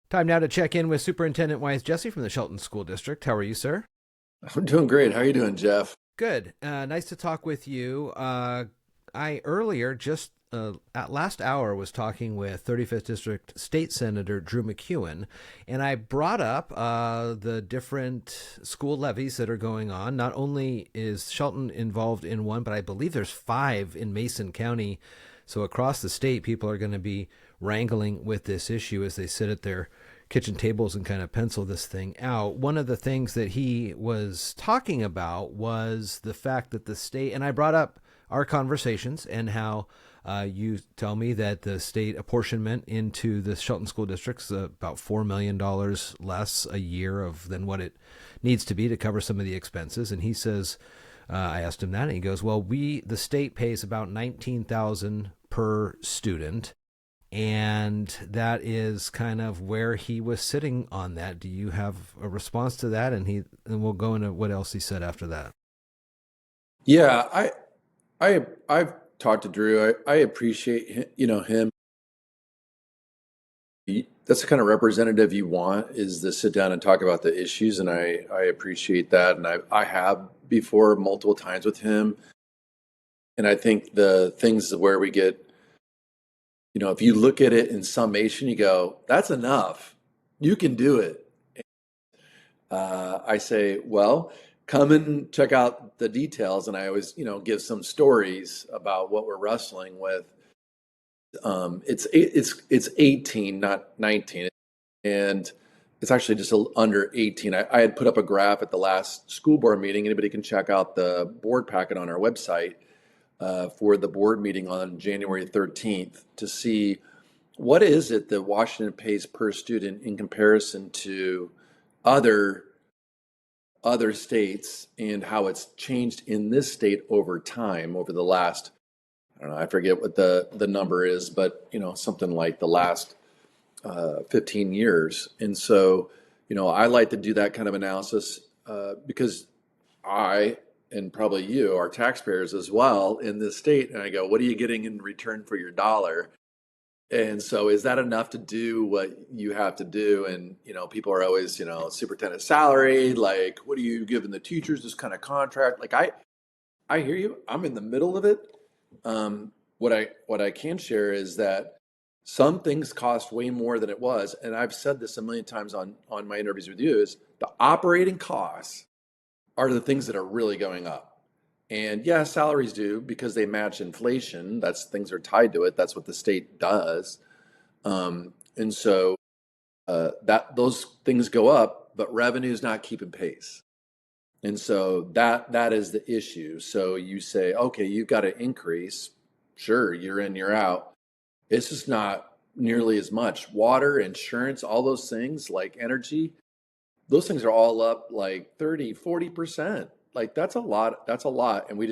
Time now to check in with Superintendent Wyeth Jessee from the Shelton School District. How are you, sir? I'm doing great. How are you doing, Jeff? Good. Nice to talk with you. I earlier, just at last hour, was talking with 35th District State Senator Drew McEwen, and I brought up the different school levies that are going on. Not only is Shelton involved in one, but I believe there's five in Mason County. So across the state, people are going to be wrangling with this issue as they sit at their kitchen tables and kind of pencil this thing out. One of the things that he was talking about was the fact that the state, and I brought up our conversations and how you tell me that the state apportionment into the Shelton School District is about $4 million less a year than what it needs to be to cover some of the expenses. And he says, I asked him that, and he goes, well, the state pays about $19,000 per student. And that is kind of where he was sitting on that. Do you have a response to that? And we'll go into what else he said after that. Yeah, I've talked to Drew. I appreciate him. That's the kind of representative you want, is to sit down and talk about the issues, and I appreciate that. And I have before multiple times with him. And I think the things where we get, if you look at it in summation, you go, that's enough. You can do it. I say, well, come and check out the details. And I always, give some stories about what we're wrestling with. It's 18, not 19. And it's actually just under 18. I had put up a graph at the last school board meeting. Anybody can check out the board packet on our website for the board meeting on January 13th to see what is it that Washington pays per student in comparison to other states, and how it's changed in this state over time, over the last, I don't know, I forget what the number is, but something like the last 15 years. And so, I like to do that kind of analysis because I, and probably you, are taxpayers as well in this state. And I go, what are you getting in return for your dollar? And so is that enough to do what you have to do? And, people are always, superintendent salary, like, what are you giving the teachers, this kind of contract? Like, I hear you. I'm in the middle of it. What I can share is that some things cost way more than it was. And I've said this a million times on my interviews with you, is the operating costs are the things that are really going up. And yeah, salaries do, because they match inflation. Things are tied to it. That's what the state does. And so that those things go up, but revenue is not keeping pace. And so that is the issue. So you say, okay, you've got to increase. Sure, you're in, you're out. It's just not nearly as much. Water, insurance, all those things, like energy, those things are all up like 30, 40%. Like that's a lot. That's a lot. And we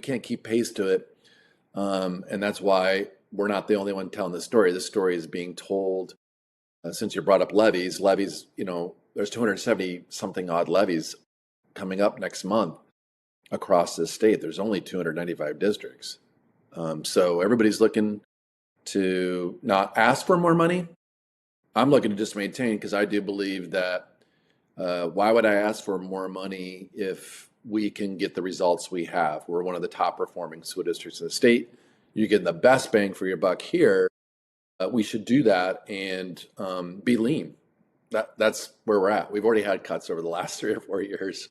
can't keep pace to it. And that's why we're not the only one telling this story. This story is being told since you brought up levies. Levies, there's 270 something odd levies coming up next month across this state. There's only 295 districts. So everybody's looking to not ask for more money. I'm looking to just maintain, because I do believe that why would I ask for more money if we can get the results we have? We're one of the top performing school districts in the state. You're getting the best bang for your buck here. We should do that and be lean. That's where we're at. We've already had cuts over the last 3 or 4 years.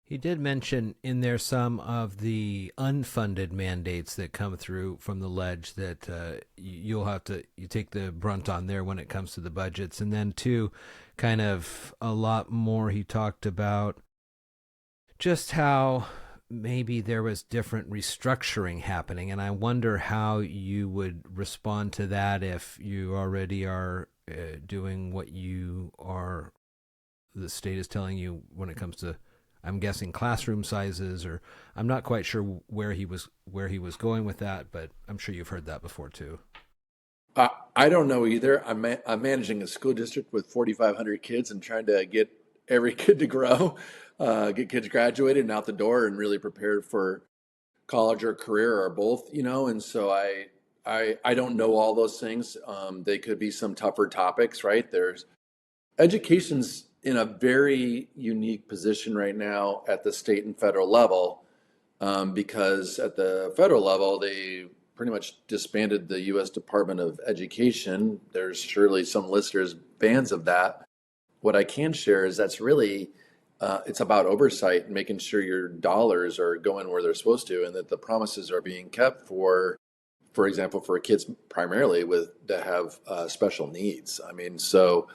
He did mention in there some of the unfunded mandates that come through from the ledge that you take the brunt on there when it comes to the budgets. And then too, kind of a lot more, he talked about just how maybe there was different restructuring happening. And I wonder how you would respond to that if you already are doing what the state is telling you when it comes to, I'm guessing, classroom sizes, or I'm not quite sure where he was going with that, but I'm sure you've heard that before too. I don't know either. I'm managing a school district with 4,500 kids and trying to get every kid to grow, get kids graduated and out the door and really prepared for college or career or both, And so I don't know all those things. They could be some tougher topics, right? There's education's in a very unique position right now at the state and federal level, because at the federal level, they pretty much disbanded the U.S. Department of Education. There's surely some listeners fans of that. What I can share is that's really it's about oversight and making sure your dollars are going where they're supposed to, and that the promises are being kept for example, for kids primarily with that have special needs. I mean, so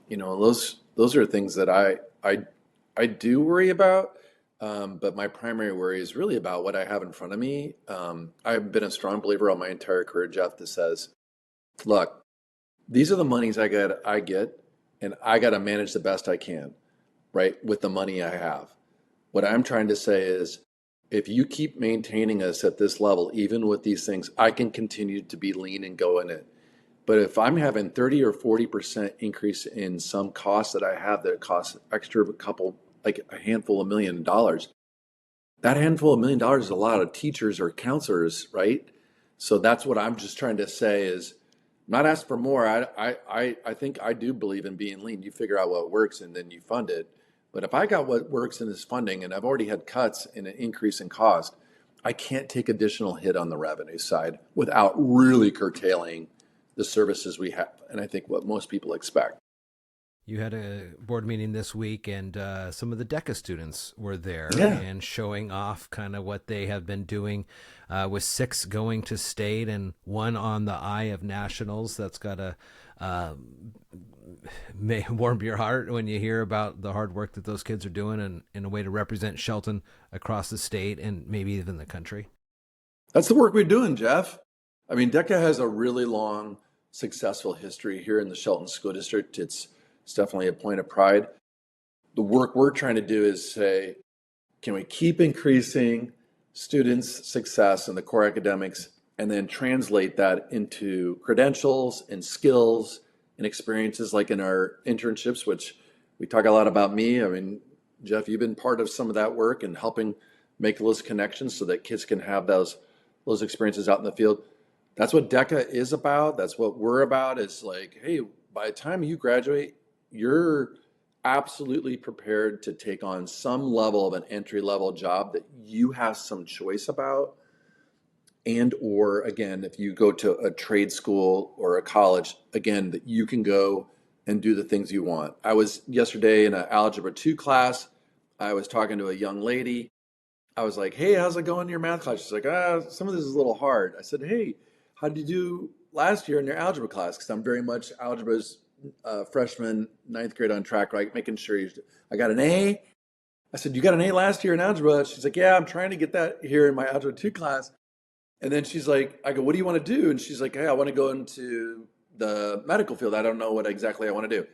those are things that I do worry about. But my primary worry is really about what I have in front of me. I've been a strong believer all my entire career, Jeff, that says, look, these are the monies I get, and I got to manage the best I can, right, with the money I have. What I'm trying to say is, if you keep maintaining us at this level, even with these things, I can continue to be lean and go in it. But if I'm having 30 or 40% increase in some costs that I have that costs extra like a handful of $1 million, that handful of $1 million is a lot of teachers or counselors, right? So that's what I'm just trying to say is, I'm not asking for more. I think I do believe in being lean. You figure out what works and then you fund it. But if I got what works in this funding and I've already had cuts and an increase in cost, I can't take additional hit on the revenue side without really curtailing the services we have. And I think what most people expect. You had a board meeting this week, and some of the DECA students were there and showing off kind of what they have been doing, with 6 going to state and 1 on the eye of nationals. That's got to warm your heart when you hear about the hard work that those kids are doing and in a way to represent Shelton across the state and maybe even the country. That's the work we're doing, Jeff. I mean, DECA has a really long, successful history here in the Shelton School District. It's definitely a point of pride. The work we're trying to do is say, can we keep increasing students' success in the core academics and then translate that into credentials and skills and experiences like in our internships, which we talk a lot about me. I mean, Jeff, you've been part of some of that work and helping make those connections so that kids can have those experiences out in the field. That's what DECA is about. That's what we're about. It's like, hey, by the time you graduate, you're absolutely prepared to take on some level of an entry-level job that you have some choice about. And or again, if you go to a trade school or a college, again, that you can go and do the things you want. I was yesterday in an Algebra 2 class. I was talking to a young lady. I was like, hey, how's it going in your math class? She's like, some of this is a little hard. I said, hey, how did you do last year in your algebra class? Because I'm very much algebra's freshman, 9th grade on track, right? Making sure I got an A. I said, you got an A last year in algebra? She's like, yeah, I'm trying to get that here in my Algebra 2 class. And then she's like, I go, what do you want to do? And she's like, hey, I want to go into the medical field. I don't know what exactly I want to do.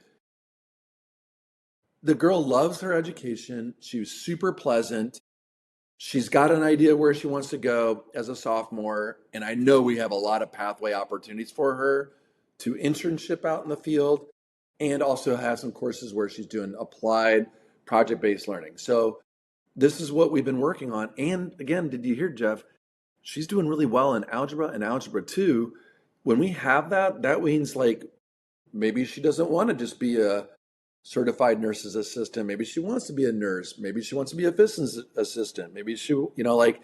The girl loves her education. She was super pleasant. She's got an idea where she wants to go as a sophomore. And I know we have a lot of pathway opportunities for her to internship out in the field and also have some courses where she's doing applied project-based learning. So this is what we've been working on. And again, did you hear, Jeff? She's doing really well in algebra and algebra 2. When we have that, that means like maybe she doesn't want to just be a certified nurse's assistant. Maybe she wants to be a nurse. Maybe she wants to be a business assistant. Maybe she, like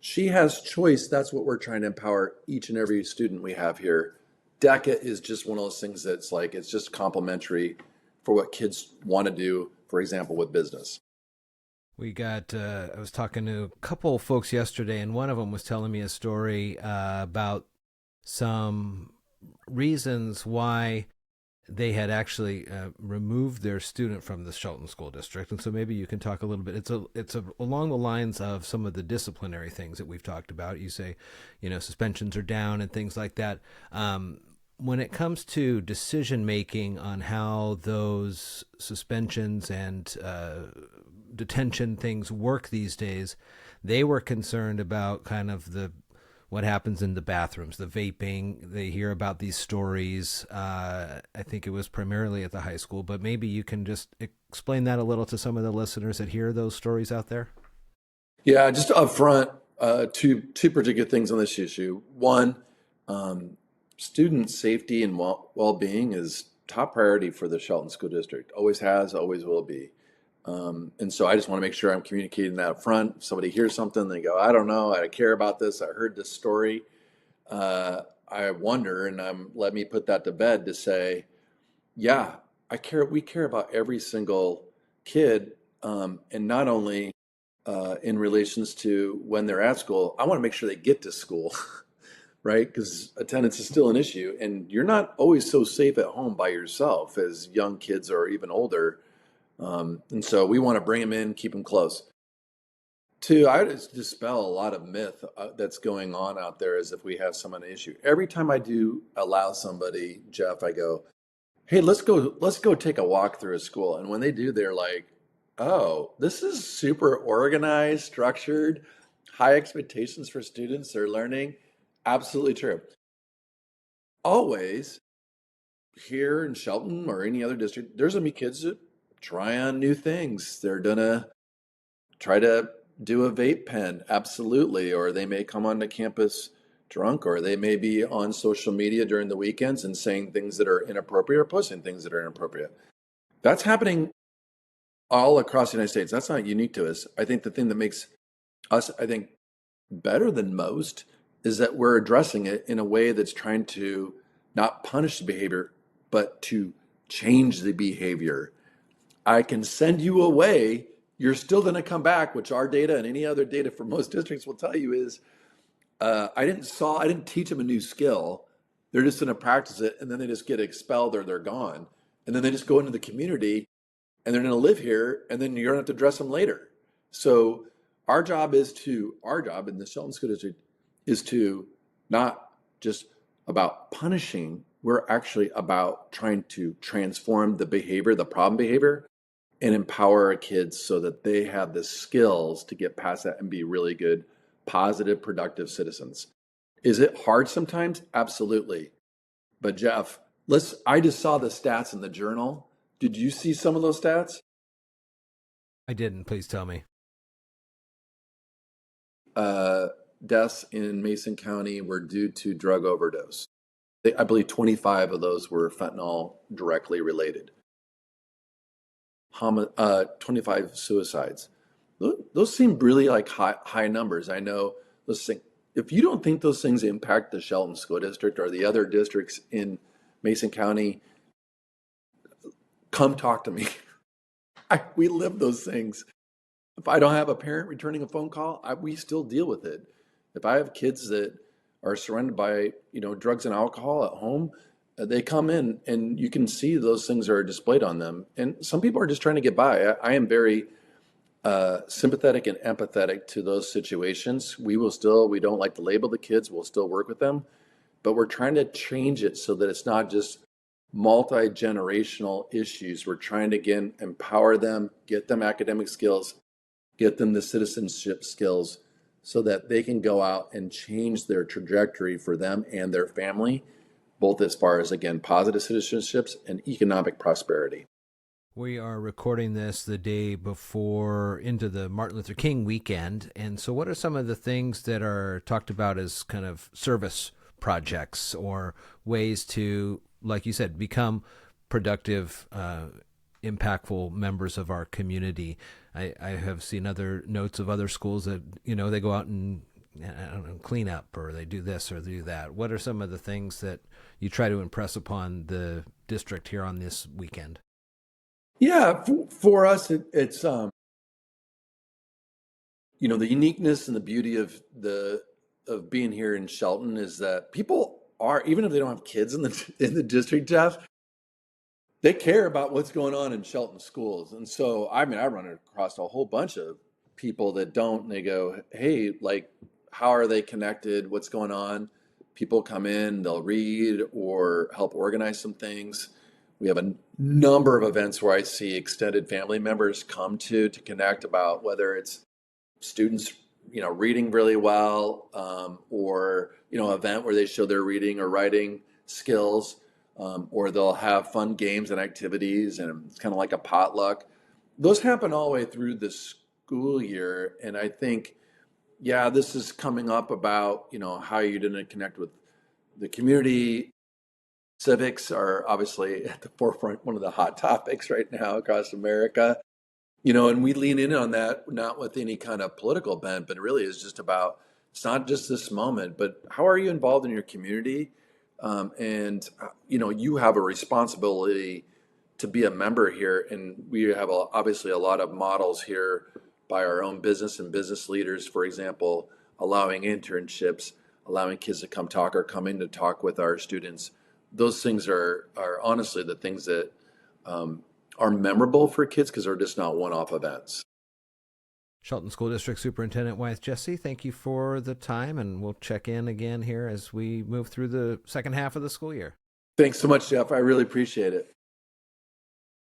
she has choice. That's what we're trying to empower each and every student we have here. DECA is just one of those things that's like, it's just complementary for what kids want to do, for example, with business. We got, I was talking to a couple folks yesterday, and one of them was telling me a story about some reasons why they had actually removed their student from the Shelton School District. And so maybe you can talk a little bit. It's along the lines of some of the disciplinary things that we've talked about. You say, suspensions are down and things like that. When it comes to decision making on how those suspensions and detention things work these days, they were concerned about kind of what happens in the bathrooms, the vaping. They hear about these stories. I think it was primarily at the high school, but maybe you can just explain that a little to some of the listeners that hear those stories out there. Yeah, just up front, two particular things on this issue. One, Student safety and well-being is top priority for the Shelton School District. Always has, always will be. And so I just want to make sure I'm communicating that up front. If somebody hears something, they go, I don't know, I care about this, I heard this story. I wonder, and let me put that to bed to say, yeah, I care. We care about every single kid, and not only in relations to when they're at school. I want to make sure they get to school, right? Because attendance is still an issue, and you're not always so safe at home by yourself as young kids or even older. And so we want to bring them in, keep them close. Two, I just dispel a lot of myth that's going on out there as if we have some issue. Every time I do allow somebody, Jeff, I go, hey, let's go take a walk through a school. And when they do, they're like, oh, this is super organized, structured, high expectations for students. They're learning. Absolutely true. Always here in Shelton or any other district, there's gonna be kids that try on new things. They're gonna try to do a vape pen, absolutely, or they may come onto campus drunk, or they may be on social media during the weekends and saying things that are inappropriate or posting things that are inappropriate. That's happening all across the United States. That's not unique to us. I think the thing that makes us, I think, better than most is that we're addressing it in a way that's trying to not punish the behavior, but to change the behavior. I can send you away. You're still going to come back, which our data and any other data for most districts will tell you is I didn't teach them a new skill. They're just going to practice it, and then they just get expelled or they're gone. And then they just go into the community and they're going to live here, and then you're going to have to address them later. So our job in the Shelton School District is to not just about punishing. We're actually about trying to transform the behavior, the problem behavior, and empower our kids so that they have the skills to get past that and be really good, positive, productive citizens. Is it hard sometimes? Absolutely. But Jeff, I just saw the stats in the journal. Did you see some of those stats? I didn't. Please tell me. Deaths in Mason County were due to drug overdose. I believe 25 of those were fentanyl directly related. 25 suicides. Those seem really like high numbers. I know those things. If you don't think those things impact the Shelton School District or the other districts in Mason County, come talk to me. We live those things. If I don't have a parent returning a phone call, we still deal with it. If I have kids that are surrounded by drugs and alcohol at home, they come in and you can see those things are displayed on them. And some people are just trying to get by. I am very sympathetic and empathetic to those situations. We don't like to label the kids. We'll still work with them, but we're trying to change it so that it's not just multi-generational issues. We're trying to, again, empower them, get them academic skills, get them the citizenship skills so that they can go out and change their trajectory for them and their family, both as far as, again, positive citizenships and economic prosperity. We are recording this the day before into the Martin Luther King weekend. And so what are some of the things that are talked about as kind of service projects or ways to, like you said, become productive, impactful members of our community? I have seen other notes of other schools that, they go out and, I don't know, clean up, or they do this or they do that. What are some of the things that you try to impress upon the district here on this weekend? Yeah, for us, it's the uniqueness and the beauty of being here in Shelton is that people are, even if they don't have kids in the district, Jeff, they care about what's going on in Shelton schools. And so, I run across a whole bunch of people that don't, and they go, hey, like, how are they connected? What's going on? People come in, they'll read or help organize some things. We have a number of events where I see extended family members come to connect about whether it's students, reading really well, or, event where they show their reading or writing skills, or they'll have fun games and activities, and it's kind of like a potluck. Those happen all the way through the school year. And I think, this is coming up about, how you're going to connect with The community civics are obviously at the forefront, one of the hot topics right now across America. And we lean in on that, not with any kind of political bent, but really is just about, it's not just this moment, but how are you involved in your community? You have a responsibility to be a member here. And we have obviously a lot of models here by our own business and business leaders, for example, allowing internships, allowing kids to come talk or come in to talk with our students. Those things are honestly the things that are memorable for kids because they're just not one-off events. Shelton School District Superintendent Wyeth Jessee, thank you for the time, and we'll check in again here as we move through the second half of the school year. Thanks so much, Jeff. I really appreciate it.